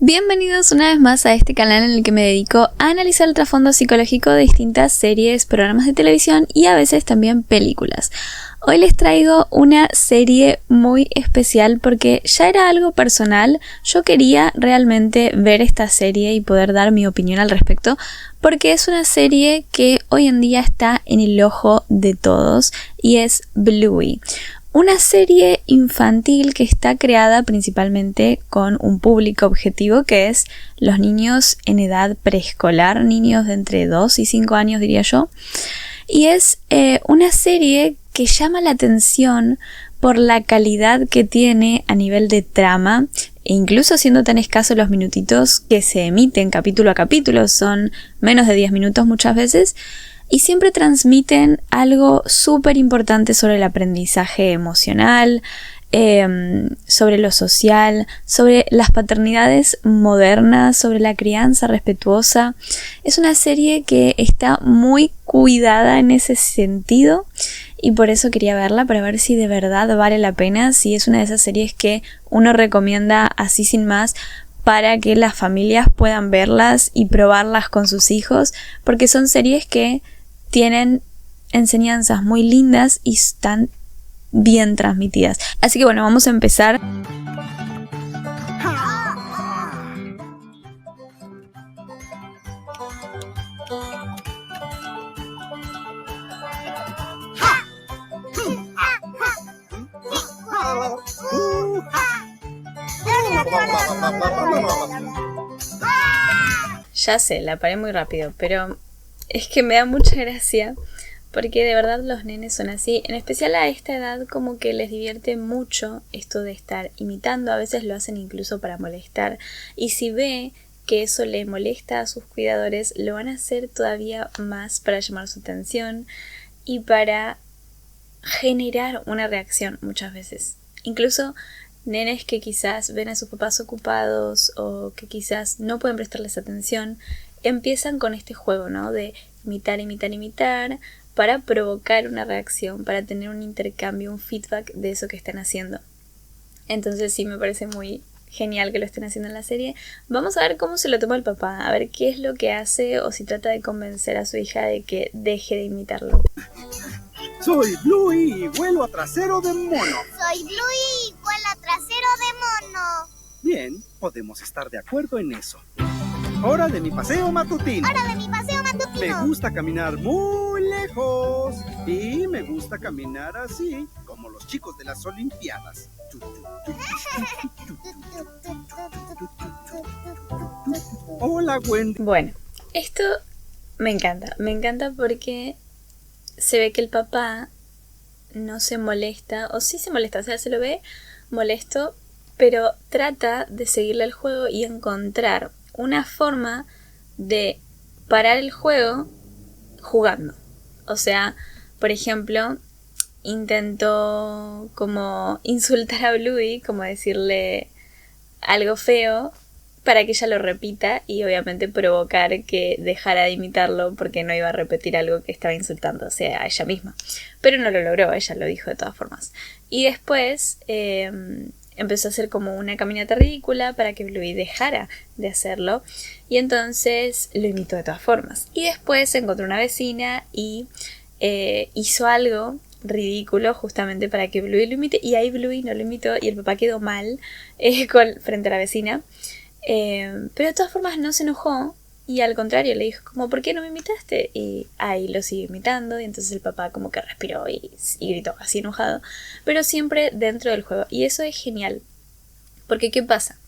Bienvenidos una vez más a este canal en el que me dedico a analizar el trasfondo psicológico de distintas series, programas de televisión y a veces también películas. Hoy les traigo una serie muy especial porque ya era algo personal. Yo quería realmente ver esta serie y poder dar mi opinión al respecto porque es una serie que hoy en día está en el ojo de todos y es Bluey. Una serie infantil que está creada principalmente con un público objetivo que es los niños en edad preescolar, niños de entre 2 y 5 años diría yo. Y es una serie que llama la atención por la calidad que tiene a nivel de trama, e incluso siendo tan escasos los minutitos que se emiten capítulo a capítulo, son menos de 10 minutos muchas veces. Y siempre transmiten algo súper importante sobre el aprendizaje emocional, sobre lo social, sobre las paternidades modernas, sobre la crianza respetuosa. Es una serie que está muy cuidada en ese sentido y por eso quería verla para ver si de verdad vale la pena, si es una de esas series que uno recomienda así sin más para que las familias puedan verlas y probarlas con sus hijos, porque son series que tienen enseñanzas muy lindas y están bien transmitidas. Así que bueno, vamos a empezar. Ya sé, la paré muy rápido, pero es que me da mucha gracia porque de verdad los nenes son así, en especial a esta edad como que les divierte mucho esto de estar imitando, a veces lo hacen incluso para molestar y si ve que eso le molesta a sus cuidadores lo van a hacer todavía más para llamar su atención y para generar una reacción muchas veces. Incluso nenes que quizás ven a sus papás ocupados o que quizás no pueden prestarles atención empiezan con este juego, ¿no? De imitar para provocar una reacción, para tener un intercambio, un feedback de eso que están haciendo. Entonces sí me parece muy genial que lo estén haciendo en la serie. Vamos a ver cómo se lo toma el papá, a ver qué es lo que hace o si trata de convencer a su hija de que deje de imitarlo. Soy Bluey y vuelo a trasero de mono. Soy Bluey y vuelo a trasero de mono. Bien, podemos estar de acuerdo en eso. Hora de mi paseo matutino. Hora de mi paseo matutino. Me gusta caminar muy lejos y me gusta caminar así, como los chicos de las Olimpiadas. Hola, Wendy. Bueno, esto me encanta porque se ve que el papá no se molesta, o sí se molesta, o sea, se lo ve molesto, pero trata de seguirle el juego y encontrar una forma de parar el juego jugando. O sea, por ejemplo, intentó como insultar a Bluey, como decirle algo feo para que ella lo repita y obviamente provocar que dejara de imitarlo porque no iba a repetir algo que estaba insultando, o sea, a ella misma. Pero no lo logró, ella lo dijo de todas formas. Y después empezó a hacer como una caminata ridícula para que Bluey dejara de hacerlo y entonces lo imitó de todas formas. Y después encontró una vecina y hizo algo ridículo justamente para que Bluey lo imite y ahí Bluey no lo imitó y el papá quedó mal frente a la vecina. Pero de todas formas no se enojó y al contrario le dijo como ¿por qué no me imitaste? Y ahí lo siguió imitando y entonces el papá como que respiró y gritó así enojado, pero siempre dentro del juego y eso es genial porque ¿qué pasa?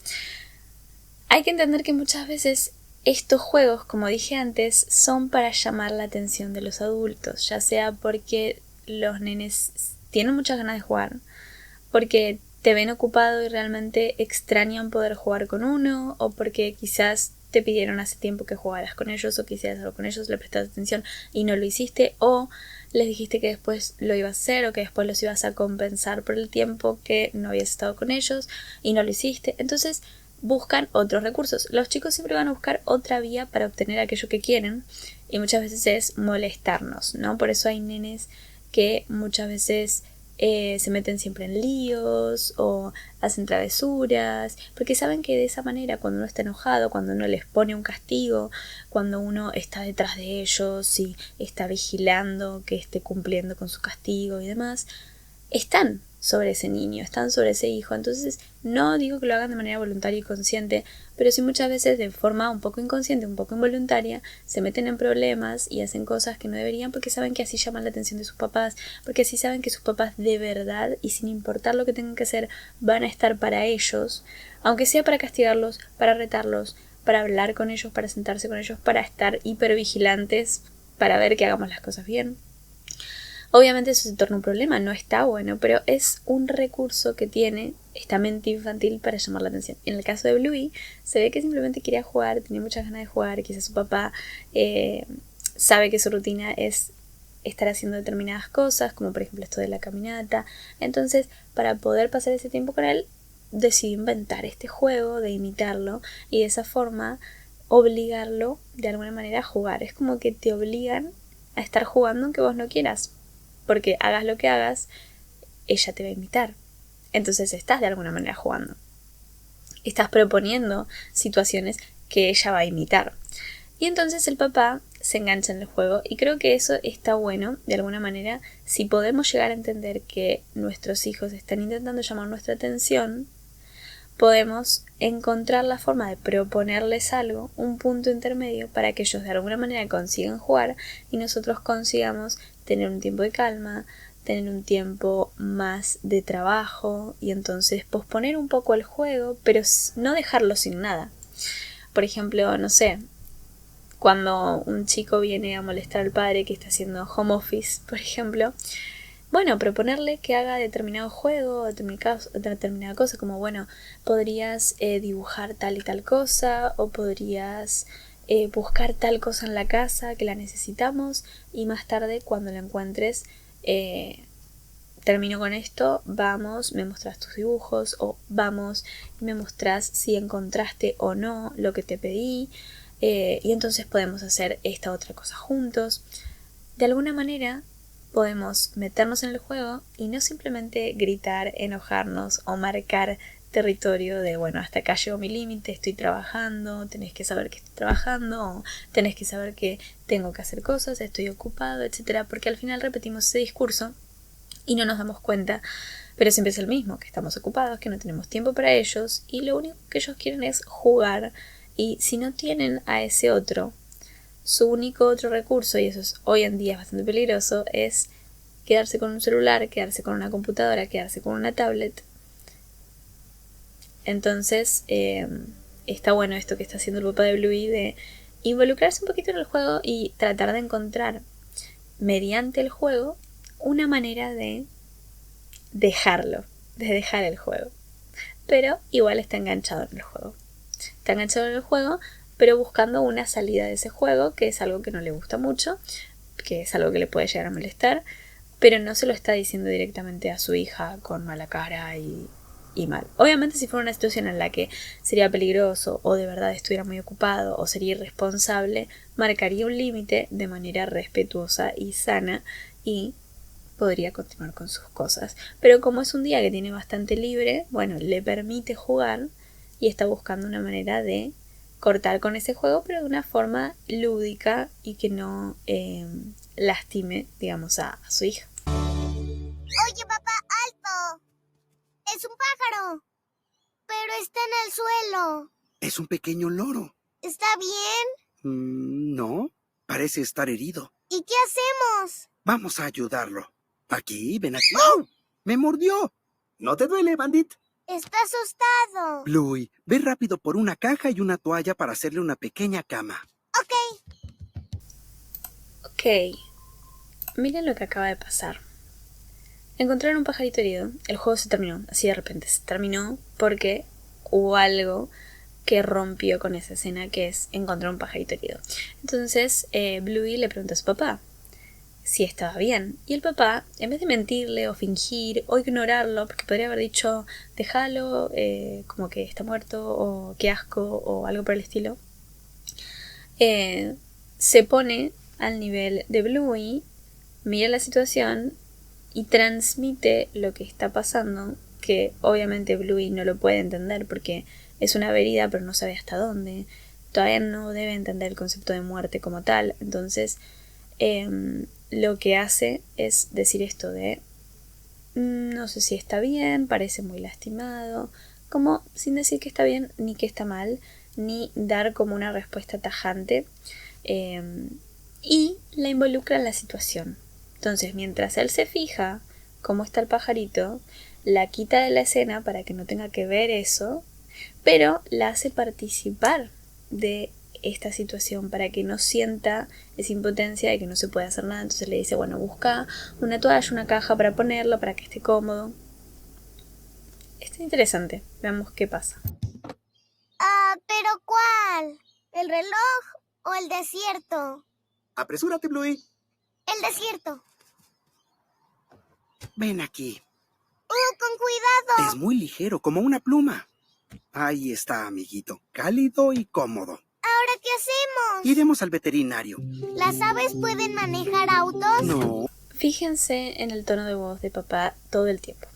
Hay que entender que muchas veces estos juegos, como dije antes, son para llamar la atención de los adultos, ya sea porque los nenes tienen muchas ganas de jugar, porque te ven ocupado y realmente extrañan poder jugar con uno, o porque quizás te pidieron hace tiempo que jugaras con ellos o quisieras algo con ellos, le prestaste atención y no lo hiciste, o les dijiste que después lo ibas a hacer o que después los ibas a compensar por el tiempo que no habías estado con ellos y no lo hiciste. Entonces buscan otros recursos. Los chicos siempre van a buscar otra vía para obtener aquello que quieren y muchas veces es molestarnos, ¿no? Por eso hay nenes que muchas veces se meten siempre en líos o hacen travesuras, porque saben que de esa manera, cuando uno está enojado, cuando uno les pone un castigo, cuando uno está detrás de ellos y está vigilando que esté cumpliendo con su castigo y demás, están sobre ese niño, están sobre ese hijo. Entonces no digo que lo hagan de manera voluntaria y consciente, pero sí muchas veces de forma un poco inconsciente, un poco involuntaria, se meten en problemas y hacen cosas que no deberían porque saben que así llaman la atención de sus papás, porque así saben que sus papás de verdad y sin importar lo que tengan que hacer van a estar para ellos, aunque sea para castigarlos, para retarlos, para hablar con ellos, para sentarse con ellos, para estar hipervigilantes, para ver que hagamos las cosas bien. Obviamente eso se torna un problema, no está bueno, pero es un recurso que tiene esta mente infantil para llamar la atención. En el caso de Bluey, se ve que simplemente quería jugar, tenía muchas ganas de jugar, quizás su papá sabe que su rutina es estar haciendo determinadas cosas, como por ejemplo esto de la caminata. Entonces, para poder pasar ese tiempo con él, decidió inventar este juego, de imitarlo, y de esa forma obligarlo de alguna manera a jugar. Es como que te obligan a estar jugando aunque vos no quieras. Porque hagas lo que hagas, ella te va a imitar. Entonces estás de alguna manera jugando. Estás proponiendo situaciones que ella va a imitar. Y entonces el papá se engancha en el juego. Y creo que eso está bueno, de alguna manera, si podemos llegar a entender que nuestros hijos están intentando llamar nuestra atención, podemos encontrar la forma de proponerles algo, un punto intermedio, para que ellos de alguna manera consigan jugar y nosotros consigamos tener un tiempo de calma, tener un tiempo más de trabajo y entonces posponer un poco el juego, pero no dejarlo sin nada. Por ejemplo, no sé, cuando un chico viene a molestar al padre que está haciendo home office, por ejemplo, bueno, proponerle que haga determinado juego, determinada cosa, como bueno, podrías dibujar tal y tal cosa, o podrías buscar tal cosa en la casa que la necesitamos, y más tarde cuando la encuentres, termino con esto, vamos, me mostrás tus dibujos, o vamos, me mostrás si encontraste o no lo que te pedí, y entonces podemos hacer esta otra cosa juntos. De alguna manera podemos meternos en el juego y no simplemente gritar, enojarnos o marcar territorio de bueno, hasta acá llegó mi límite, estoy trabajando, tenés que saber que estoy trabajando, o tenés que saber que tengo que hacer cosas, estoy ocupado, etcétera, porque al final repetimos ese discurso y no nos damos cuenta, pero siempre es el mismo, que estamos ocupados, que no tenemos tiempo para ellos y lo único que ellos quieren es jugar, y si no tienen a ese otro, su único otro recurso, y eso es, hoy en día es bastante peligroso, es quedarse con un celular, quedarse con una computadora, quedarse con una tablet. Entonces está bueno esto que está haciendo el papá de Bluey, de involucrarse un poquito en el juego y tratar de encontrar mediante el juego una manera de dejarlo, de dejar el juego. Pero igual está enganchado en el juego. Está enganchado en el juego, pero buscando una salida de ese juego, que es algo que no le gusta mucho, que es algo que le puede llegar a molestar, pero no se lo está diciendo directamente a su hija con mala cara y mal. Obviamente si fuera una situación en la que sería peligroso o de verdad estuviera muy ocupado o sería irresponsable, marcaría un límite de manera respetuosa y sana y podría continuar con sus cosas. Pero como es un día que tiene bastante libre, bueno, le permite jugar y está buscando una manera de cortar con ese juego, pero de una forma lúdica y que no lastime, digamos, a su hija. Oye, papá, alto. Es un pájaro, pero está en el suelo. Es un pequeño loro. ¿Está bien? No, parece estar herido. ¿Y qué hacemos? Vamos a ayudarlo. Aquí, ven aquí. ¡Oh! ¡Me mordió! ¿No te duele, Bandit? Está asustado. Bluey, ve rápido por una caja y una toalla para hacerle una pequeña cama. Ok. Miren lo que acaba de pasar. Encontraron un pajarito herido. El juego se terminó, así de repente. Se terminó porque hubo algo que rompió con esa escena, que es encontrar un pajarito herido. Entonces, Bluey le pregunta a su papá si estaba bien. Y el papá, en vez de mentirle o fingir o ignorarlo, porque podría haber dicho déjalo, como que está muerto o qué asco o algo por el estilo, se pone al nivel de Bluey, mira la situación y transmite lo que está pasando, que obviamente Bluey no lo puede entender porque es una herida pero no sabe hasta dónde, todavía no debe entender el concepto de muerte como tal, entonces lo que hace es decir esto de no sé si está bien, parece muy lastimado, como sin decir que está bien ni que está mal, ni dar como una respuesta tajante, y la involucra en la situación. Entonces, mientras él se fija cómo está el pajarito, la quita de la escena para que no tenga que ver eso, pero la hace participar de esta situación para que no sienta esa impotencia de que no se puede hacer nada. Entonces le dice, bueno, busca una toalla, una caja para ponerlo, para que esté cómodo. Está interesante, veamos qué pasa. ¿Pero cuál? ¿El reloj o el desierto? Apresúrate, Bluey. El desierto. Ven aquí. Con cuidado. Es muy ligero, como una pluma. Ahí está, amiguito. Cálido y cómodo. ¿Ahora qué hacemos? Iremos al veterinario. ¿Las aves pueden manejar autos? No. Fíjense en el tono de voz de papá todo el tiempo.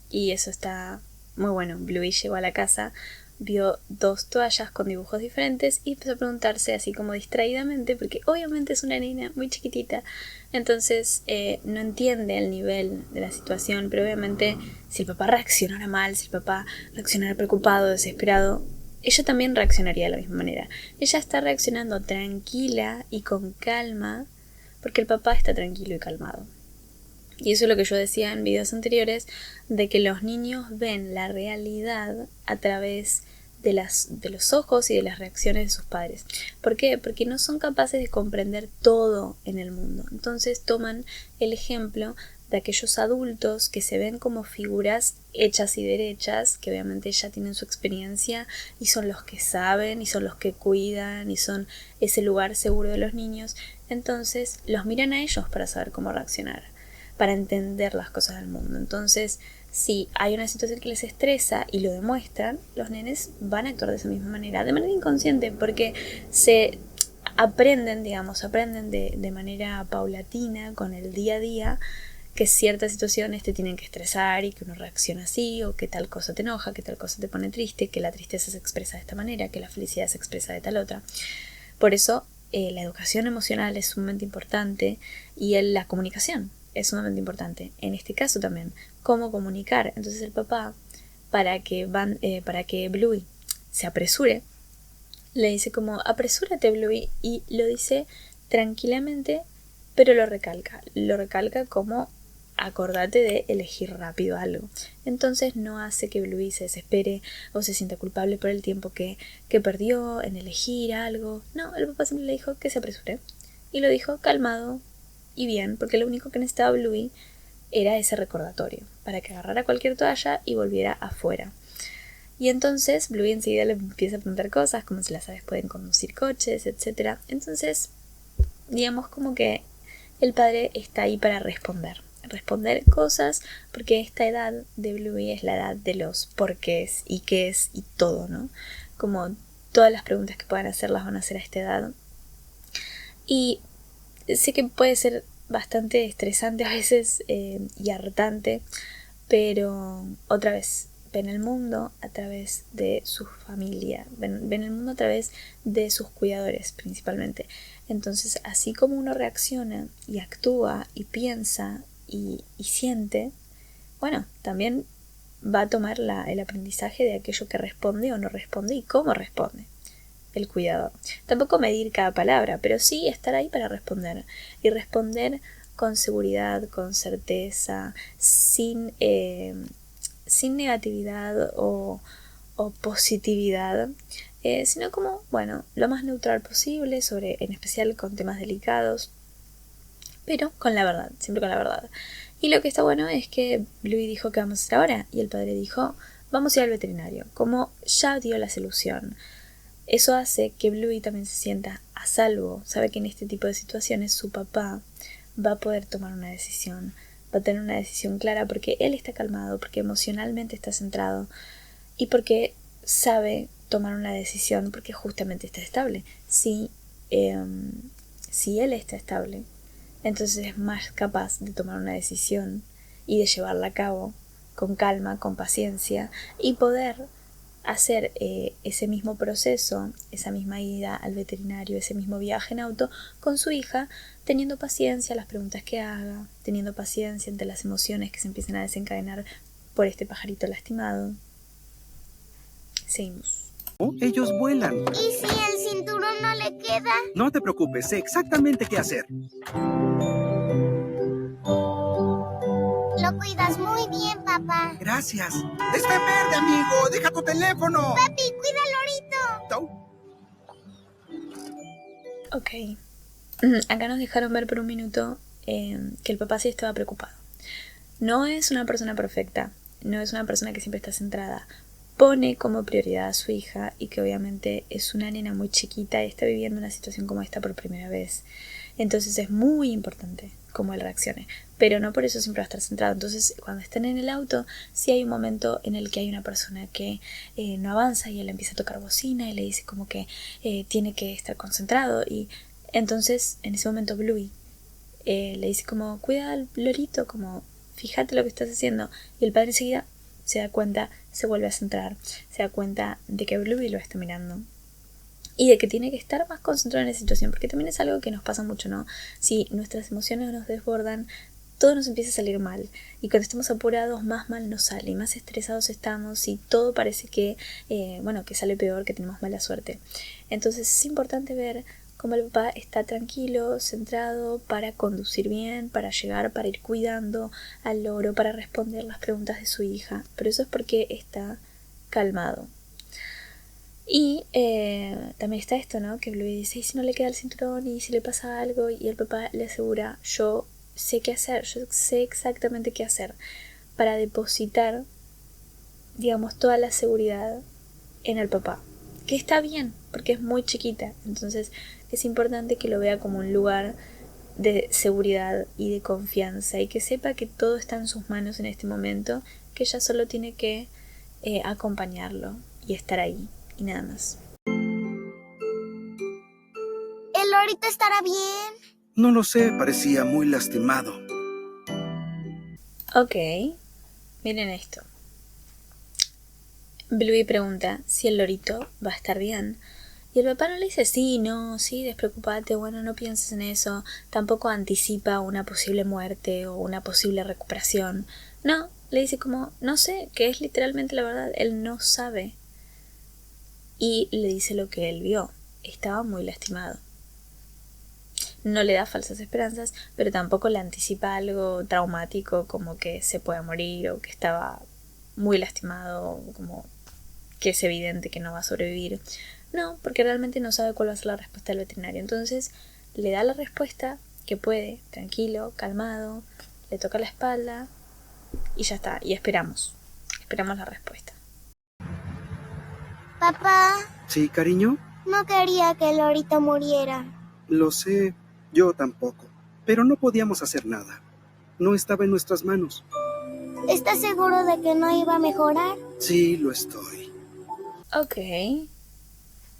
Y eso está muy bueno. Bluey llegó a la casa, vio 2 toallas con dibujos diferentes y empezó a preguntarse así como distraídamente, porque obviamente es una niña muy chiquitita, entonces no entiende el nivel de la situación, pero obviamente si el papá reaccionara mal, si el papá reaccionara preocupado, desesperado, ella también reaccionaría de la misma manera. Ella está reaccionando tranquila y con calma porque el papá está tranquilo y calmado. Y eso es lo que yo decía en videos anteriores, de que los niños ven la realidad a través de los ojos y de las reacciones de sus padres. ¿Por qué? Porque no son capaces de comprender todo en el mundo. Entonces toman el ejemplo de aquellos adultos que se ven como figuras hechas y derechas, que obviamente ya tienen su experiencia y son los que saben y son los que cuidan y son ese lugar seguro de los niños. Entonces los miran a ellos para saber cómo reaccionar, para entender las cosas del mundo. Entonces, si hay una situación que les estresa y lo demuestran, los nenes van a actuar de esa misma manera, de manera inconsciente, porque se aprenden de manera paulatina, con el día a día, que ciertas situaciones te tienen que estresar y que uno reacciona así, o que tal cosa te enoja, que tal cosa te pone triste, que la tristeza se expresa de esta manera, que la felicidad se expresa de tal otra. Por eso, la educación emocional es sumamente importante y la comunicación es sumamente importante. En este caso también, cómo comunicar. Entonces el papá, para que Bluey se apresure, le dice como apresúrate, Bluey, y lo dice tranquilamente, pero lo recalca como acordate de elegir rápido algo. Entonces no hace que Bluey se desespere o se sienta culpable por el tiempo que perdió en elegir algo. No, el papá siempre le dijo que se apresure y lo dijo calmado y bien, porque lo único que necesitaba Bluey era ese recordatorio para que agarrara cualquier toalla y volviera afuera. Y entonces Bluey enseguida le empieza a preguntar cosas como si las aves pueden conducir coches, etc. Entonces, digamos como que el padre está ahí para responder cosas, porque esta edad de Bluey es la edad de los porqués y qué es y todo, ¿no? Como todas las preguntas que puedan hacer las van a hacer a esta edad. Y sé que puede ser bastante estresante a veces y hartante, pero otra vez ven el mundo a través de su familia, ven el mundo a través de sus cuidadores principalmente. Entonces, así como uno reacciona y actúa y piensa y siente, bueno, también va a tomar el aprendizaje de aquello que responde o no responde y cómo responde el cuidador. Tampoco medir cada palabra, pero sí estar ahí para responder y responder con seguridad, con certeza, sin negatividad o positividad, sino como, bueno, lo más neutral posible, en especial con temas delicados, pero con la verdad, siempre con la verdad. Y lo que está bueno es que Bluey dijo que vamos a hacer ahora y el padre dijo vamos a ir al veterinario, como ya dio la solución. Eso hace que Bluey también se sienta a salvo, sabe que en este tipo de situaciones su papá va a poder tomar una decisión, va a tener una decisión clara porque él está calmado, porque emocionalmente está centrado y porque sabe tomar una decisión porque justamente está estable. Si él está estable, entonces es más capaz de tomar una decisión y de llevarla a cabo con calma, con paciencia, y poder hacer ese mismo proceso, esa misma ida al veterinario, ese mismo viaje en auto con su hija, teniendo paciencia a las preguntas que haga, teniendo paciencia ante las emociones que se empiezan a desencadenar por este pajarito lastimado. Seguimos. Ellos vuelan. ¿Y si el cinturón no le queda? No te preocupes, sé exactamente qué hacer. Lo cuidas muy bien, papá. Gracias. ¡Está en verde, amigo! ¡Deja tu teléfono! Papi, cuida al lorito. Ok. Acá nos dejaron ver por un minuto que el papá sí estaba preocupado. No es una persona perfecta, no es una persona que siempre está centrada. Pone como prioridad a su hija y que obviamente es una nena muy chiquita y está viviendo una situación como esta por primera vez. Entonces es muy importante cómo él reaccione, pero no por eso siempre va a estar centrado. Entonces cuando estén en el auto, sí hay un momento en el que hay una persona que no avanza y él empieza a tocar bocina y le dice como que tiene que estar concentrado, y entonces en ese momento Bluey le dice como cuida al lorito, como fíjate lo que estás haciendo, y el padre enseguida se da cuenta, se vuelve a centrar, se da cuenta de que Bluey lo está mirando y de que tiene que estar más concentrado en esa situación, porque también es algo que nos pasa mucho, ¿no? Si nuestras emociones nos desbordan, todo nos empieza a salir mal, y cuando estamos apurados más mal nos sale, y más estresados estamos y todo parece que, que sale peor, que tenemos mala suerte. Entonces es importante ver cómo el papá está tranquilo, centrado para conducir bien, para llegar, para ir cuidando al loro, para responder las preguntas de su hija, pero eso es porque está calmado. Y también está esto, ¿no? Que Bluey dice, ¿y si no le queda el cinturón? ¿Y si le pasa algo? Y el papá le asegura, yo sé qué hacer, yo sé exactamente qué hacer para depositar, digamos, toda la seguridad en el papá. Que está bien, porque es muy chiquita. Entonces es importante que lo vea como un lugar de seguridad y de confianza, y que sepa que todo está en sus manos en este momento, que ella solo tiene que acompañarlo y estar ahí, y nada más. ¿El lorito estará bien? No lo sé, parecía muy lastimado. Ok, miren esto. Bluey pregunta si el lorito va a estar bien. Y el papá no le dice sí, no, sí, despreocupate, bueno, no pienses en eso. Tampoco anticipa una posible muerte o una posible recuperación. No, le dice como, no sé, que es literalmente la verdad, él no sabe. Y le dice lo que él vio. Estaba muy lastimado. No le da falsas esperanzas, pero tampoco le anticipa algo traumático como que se pueda morir o que estaba muy lastimado, como que es evidente que no va a sobrevivir. No, porque realmente no sabe cuál va a ser la respuesta del veterinario. Entonces le da la respuesta que puede, tranquilo, calmado, le toca la espalda y ya está. Y esperamos la respuesta. Papá, ¿Sí, cariño? no quería que el lorito muriera. Lo sé, yo tampoco. Pero no podíamos hacer nada. No estaba en nuestras manos. ¿Estás seguro de que no iba a mejorar? Sí, lo estoy. Ok.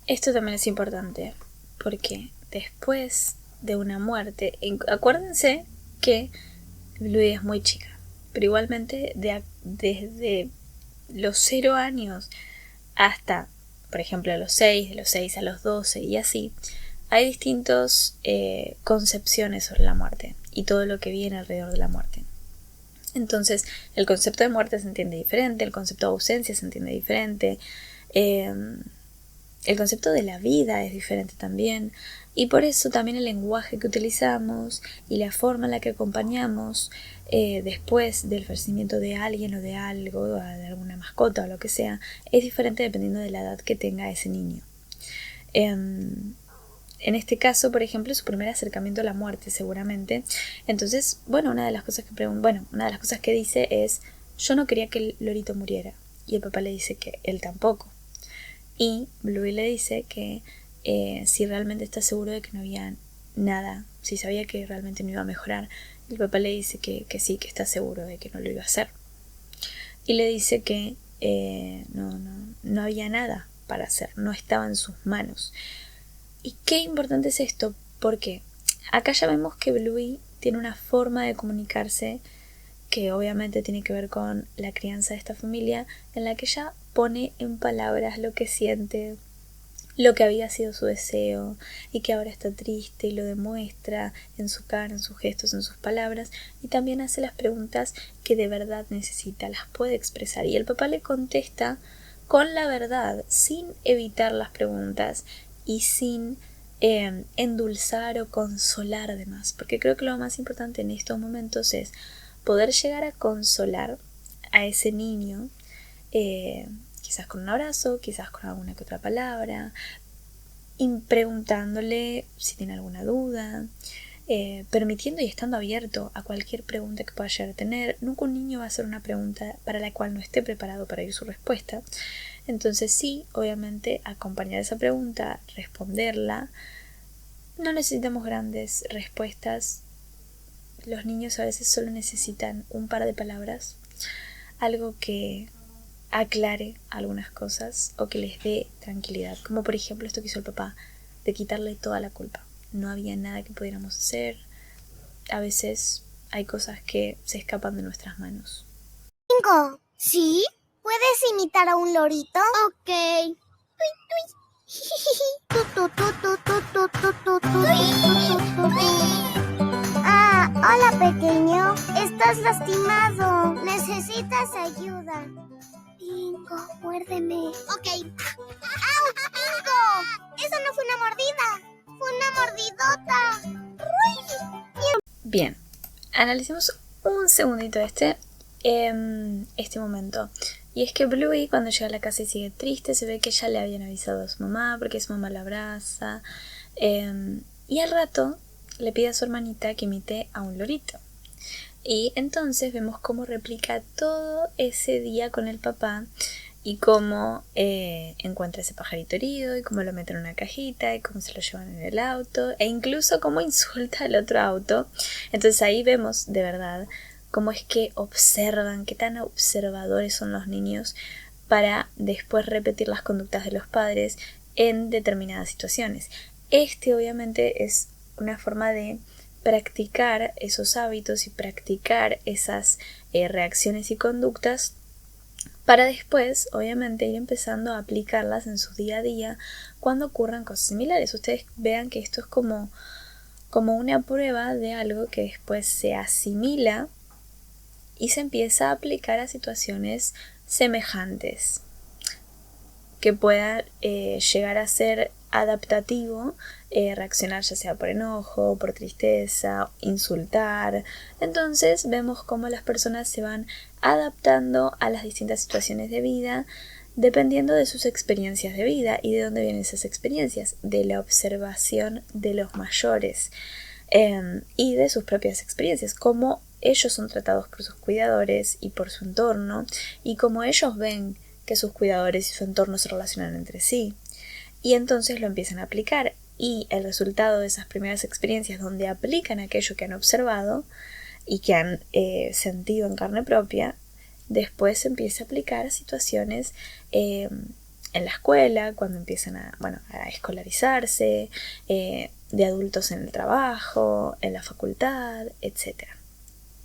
Esto también es importante, porque después de una muerte, acuérdense que Bluey es muy chica, pero igualmente desde los 0 años hasta, por ejemplo, a los 6, de los 6 a los 12 y así, hay distintas concepciones sobre la muerte y todo lo que viene alrededor de la muerte. Entonces, el concepto de muerte se entiende diferente, el concepto de ausencia se entiende diferente, el concepto de la vida es diferente también, y por eso también el lenguaje que utilizamos y la forma en la que acompañamos después del fallecimiento de alguien o de algo, o de alguna mascota o lo que sea, es diferente dependiendo de la edad que tenga ese niño. En este caso, por ejemplo, es su primer acercamiento a la muerte, seguramente. Entonces, una de las cosas que dice es, yo no quería que el lorito muriera. Y el papá le dice que él tampoco. Y Bluey le dice que si realmente está seguro de que no había nada, si sabía que realmente no iba a mejorar. El papá le dice que sí, que está seguro de que no lo iba a hacer. Y le dice que no había nada para hacer, no estaba en sus manos. Y qué importante es esto, porque acá ya vemos que Bluey tiene una forma de comunicarse que obviamente tiene que ver con la crianza de esta familia, en la que ella pone en palabras lo que siente, lo que había sido su deseo y que ahora está triste, y lo demuestra en su cara, en sus gestos, en sus palabras, y también hace las preguntas que de verdad necesita, las puede expresar, y el papá le contesta con la verdad, sin evitar las preguntas y sin endulzar o consolar además, porque creo que lo más importante en estos momentos es poder llegar a consolar a ese niño, quizás con un abrazo, quizás con alguna que otra palabra, y preguntándole si tiene alguna duda, permitiendo y estando abierto a cualquier pregunta que pueda llegar a tener. Nunca un niño va a hacer una pregunta para la cual no esté preparado para oír su respuesta. Entonces sí, obviamente, acompañar esa pregunta, responderla. No necesitamos grandes respuestas. Los niños a veces solo necesitan un par de palabras, algo que aclare algunas cosas o que les dé tranquilidad, como por ejemplo esto que hizo el papá, de quitarle toda la culpa. No había nada que pudiéramos hacer. A veces hay cosas que se escapan de nuestras manos. Bingo, ¿sí? ¿Puedes imitar a un lorito? Ok. Tui, tui. Tu, tu, tu, tu, tu, tu, tu, tu, tu, tu, tu. Ah, hola pequeño. Estás lastimado. Necesitas ayuda. Bingo, muérdeme. Ok. ¡Au! ¡Bingo! Eso no fue una mordida. Fue una mordidota. Bien, analicemos un segundito este momento. Y es que Bluey, cuando llega a la casa y sigue triste, se ve que ya le habían avisado a su mamá, porque su mamá la abraza. Y al rato le pide a su hermanita que imite a un lorito. Y entonces vemos cómo replica todo ese día con el papá y cómo encuentra ese pajarito herido y cómo lo mete en una cajita y cómo se lo llevan en el auto e incluso cómo insulta al otro auto. Entonces ahí vemos de verdad cómo es que observan, qué tan observadores son los niños para después repetir las conductas de los padres en determinadas situaciones. Obviamente es una forma de practicar esos hábitos y practicar esas reacciones y conductas para después, obviamente, ir empezando a aplicarlas en su día a día cuando ocurran cosas similares. Ustedes vean que esto es como una prueba de algo que después se asimila y se empieza a aplicar a situaciones semejantes, que pueda llegar a ser adaptativo, reaccionar ya sea por enojo, por tristeza, insultar. Entonces vemos cómo las personas se van adaptando a las distintas situaciones de vida dependiendo de sus experiencias de vida. ¿Y de dónde vienen esas experiencias? De la observación de los mayores y de sus propias experiencias, cómo ellos son tratados por sus cuidadores y por su entorno, y cómo ellos ven que sus cuidadores y su entorno se relacionan entre sí, y entonces lo empiezan a aplicar, y el resultado de esas primeras experiencias donde aplican aquello que han observado y que han sentido en carne propia, después se empieza a aplicar a situaciones en la escuela, cuando empiezan a escolarizarse, de adultos en el trabajo, en la facultad, etc.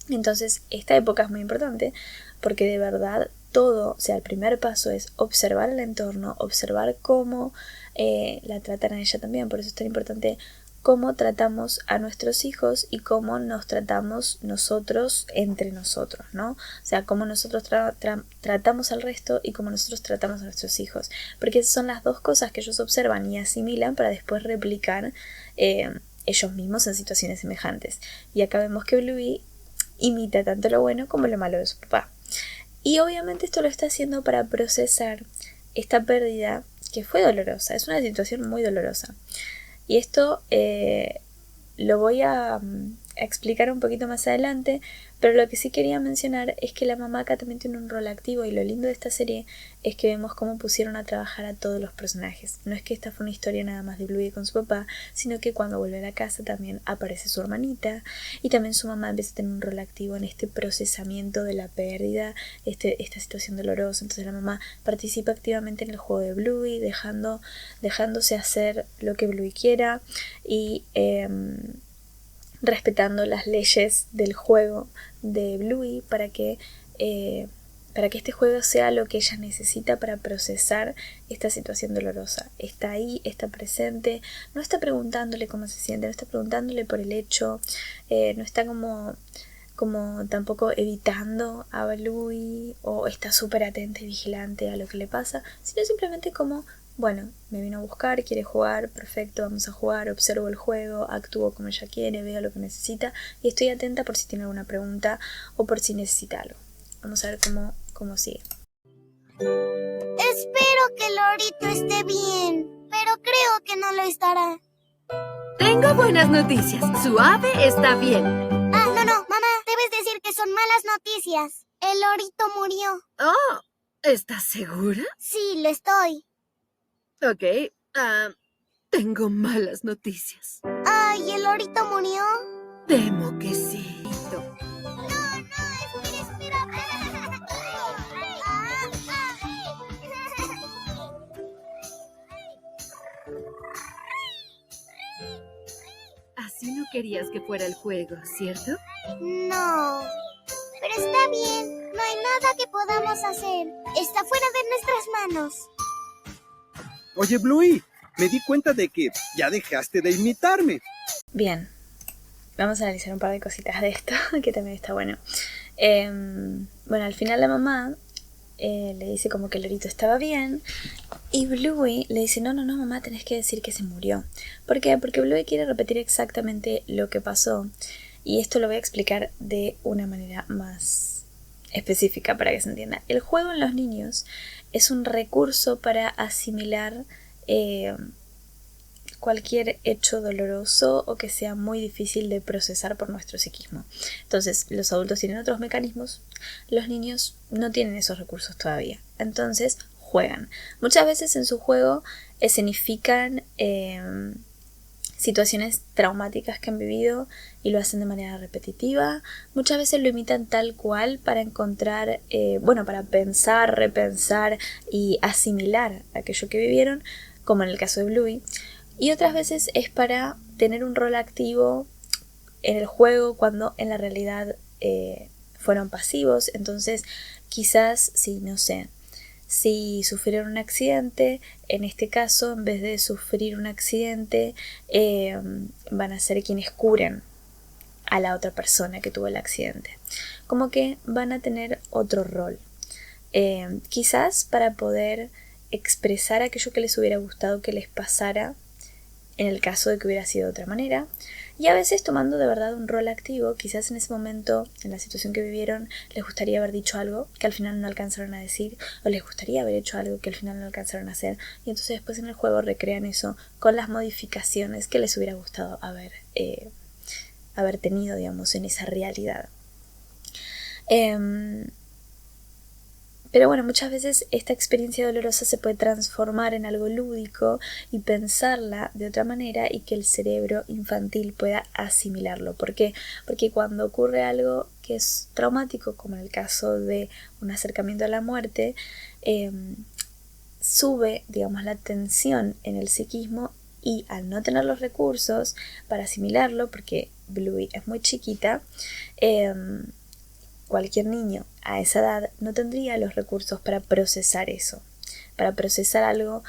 Entonces esta época es muy importante porque de verdad todo, o sea, el primer paso es observar el entorno, observar cómo la tratan a ella también. Por eso es tan importante cómo tratamos a nuestros hijos y cómo nos tratamos nosotros entre nosotros, ¿no? O sea, cómo nosotros tratamos al resto y cómo nosotros tratamos a nuestros hijos. Porque esas son las dos cosas que ellos observan y asimilan para después replicar ellos mismos en situaciones semejantes. Y acá vemos que Bluey imita tanto lo bueno como lo malo de su papá. Y obviamente esto lo está haciendo para procesar esta pérdida que fue dolorosa. Es una situación muy dolorosa. Y esto lo voy a explicar un poquito más adelante, pero lo que sí quería mencionar es que la mamá acá también tiene un rol activo, y lo lindo de esta serie es que vemos cómo pusieron a trabajar a todos los personajes. No es que esta fue una historia nada más de Bluey con su papá, sino que cuando vuelve a la casa también aparece su hermanita, y también su mamá empieza a tener un rol activo en este procesamiento de la pérdida, esta situación dolorosa. Entonces la mamá participa activamente en el juego de Bluey, dejándose hacer lo que Bluey quiera, y respetando las leyes del juego de Bluey para que este juego sea lo que ella necesita para procesar esta situación dolorosa. Está ahí, está presente, no está preguntándole cómo se siente, no está preguntándole por el hecho, no está como tampoco evitando a Bluey o está súper atenta y vigilante a lo que le pasa, sino simplemente como, bueno, me vino a buscar, quiere jugar, perfecto, vamos a jugar, observo el juego, actúo como ella quiere, veo lo que necesita y estoy atenta por si tiene alguna pregunta o por si necesita algo. Vamos a ver cómo sigue. Espero que Lorito esté bien, pero creo que no lo estará. Tengo buenas noticias. Su ave está bien. No, mamá, debes decir que son malas noticias. El Lorito murió. Oh, ¿estás segura? Sí, lo estoy. Ok, tengo malas noticias. Ay, ¿el Lorito murió? Temo que sí. Espera. Así no querías que fuera el juego, ¿cierto? No, pero está bien. No hay nada que podamos hacer. Está fuera de nuestras manos. Oye, Bluey, me di cuenta de que ya dejaste de imitarme. Bien, vamos a analizar un par de cositas de esto, que también está bueno. Bueno, al final la mamá le dice como que el lorito estaba bien y Bluey le dice, no, mamá, tenés que decir que se murió. ¿Por qué? Porque Bluey quiere repetir exactamente lo que pasó y esto lo voy a explicar de una manera más específica para que se entienda. El juego en los niños es un recurso para asimilar cualquier hecho doloroso o que sea muy difícil de procesar por nuestro psiquismo. Entonces, los adultos tienen otros mecanismos, los niños no tienen esos recursos todavía. Entonces, juegan. Muchas veces en su juego escenifican situaciones traumáticas que han vivido y lo hacen de manera repetitiva. Muchas veces lo imitan tal cual para encontrar, para pensar, repensar y asimilar aquello que vivieron, como en el caso de Bluey. Y otras veces es para tener un rol activo en el juego cuando en la realidad fueron pasivos. Entonces quizás, si sufrieron un accidente, en este caso en vez de sufrir un accidente van a ser quienes curen a la otra persona que tuvo el accidente. Como que van a tener otro rol. Quizás para poder expresar aquello que les hubiera gustado que les pasara en el caso de que hubiera sido de otra manera, y a veces tomando de verdad un rol activo. Quizás en ese momento, en la situación que vivieron, les gustaría haber dicho algo que al final no alcanzaron a decir, o les gustaría haber hecho algo que al final no alcanzaron a hacer, y entonces después en el juego recrean eso con las modificaciones que les hubiera gustado haber tenido, digamos, en esa realidad. Pero bueno, muchas veces esta experiencia dolorosa se puede transformar en algo lúdico y pensarla de otra manera y que el cerebro infantil pueda asimilarlo. ¿Por qué? Porque cuando ocurre algo que es traumático, como en el caso de un acercamiento a la muerte, sube, digamos, la tensión en el psiquismo y al no tener los recursos para asimilarlo, porque Bluey es muy chiquita, cualquier niño a esa edad no tendría los recursos para procesar eso, para procesar algo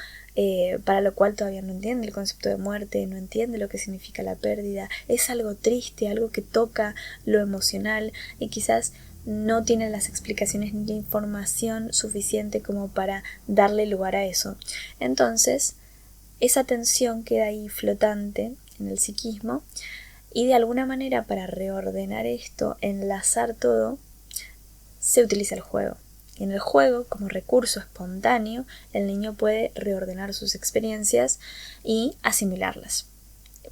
para lo cual todavía no entiende el concepto de muerte, no entiende lo que significa la pérdida, es algo triste, algo que toca lo emocional y quizás no tiene las explicaciones ni la información suficiente como para darle lugar a eso. Entonces, esa tensión queda ahí flotante en el psiquismo y de alguna manera para reordenar esto, enlazar todo, se utiliza el juego. Y en el juego, como recurso espontáneo, el niño puede reordenar sus experiencias y asimilarlas.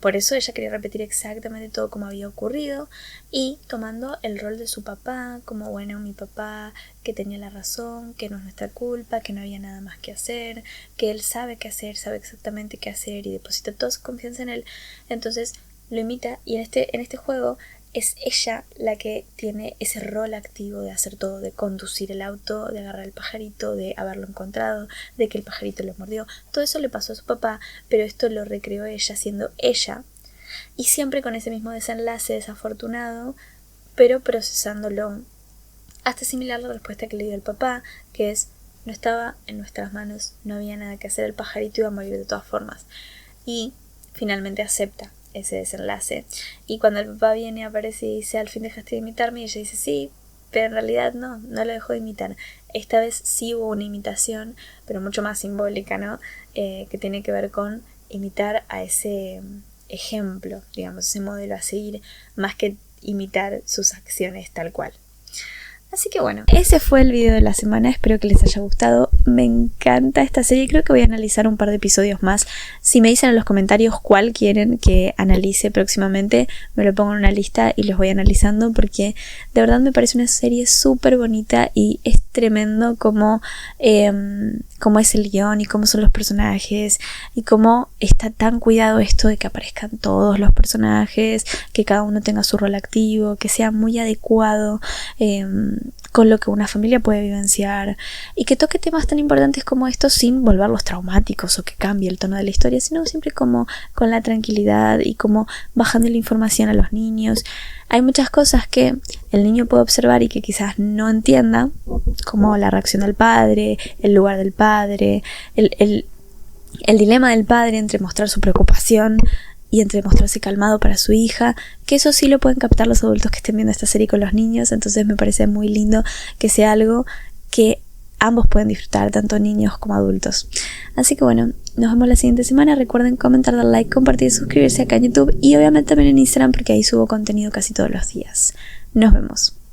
Por eso ella quería repetir exactamente todo como había ocurrido y tomando el rol de su papá, como bueno, mi papá que tenía la razón, que no es nuestra culpa, que no había nada más que hacer, que él sabe qué hacer, sabe exactamente qué hacer y deposita toda su confianza en él. Entonces lo imita y en este juego es ella la que tiene ese rol activo de hacer todo, de conducir el auto, de agarrar el pajarito, de haberlo encontrado, de que el pajarito lo mordió. Todo eso le pasó a su papá, pero esto lo recreó ella siendo ella y siempre con ese mismo desenlace desafortunado, pero procesándolo. Hasta similar la respuesta que le dio el papá, que es: no estaba en nuestras manos, no había nada que hacer, el pajarito iba a morir de todas formas. Y finalmente acepta ese desenlace. Y cuando el papá viene, aparece y dice: al fin dejaste de imitarme, y ella dice: sí, pero en realidad no lo dejó de imitar. Esta vez sí hubo una imitación, pero mucho más simbólica, ¿no? Que tiene que ver con imitar a ese ejemplo, digamos, ese modelo a seguir, más que imitar sus acciones tal cual. Así que bueno, ese fue el video de la semana, espero que les haya gustado. Me encanta esta serie, creo que voy a analizar un par de episodios más. Si me dicen en los comentarios cuál quieren que analice próximamente, me lo pongo en una lista y los voy analizando, porque de verdad me parece una serie súper bonita y es tremendo cómo es el guión y cómo son los personajes y cómo está tan cuidado esto de que aparezcan todos los personajes, que cada uno tenga su rol activo, que sea muy adecuado con lo que una familia puede vivenciar, y que toque temas tan importantes como estos sin volverlos traumáticos o que cambie el tono de la historia, sino siempre como con la tranquilidad y como bajando la información a los niños. Hay muchas cosas que el niño puede observar y que quizás no entienda, como la reacción del padre, el lugar del padre, el dilema del padre entre mostrar su preocupación y entre mostrarse calmado para su hija, que eso sí lo pueden captar los adultos que estén viendo esta serie con los niños. Entonces me parece muy lindo que sea algo que ambos pueden disfrutar, tanto niños como adultos. Así que bueno, nos vemos la siguiente semana. Recuerden comentar, dar like, compartir, suscribirse acá en YouTube y obviamente también en Instagram, porque ahí subo contenido casi todos los días. Nos vemos.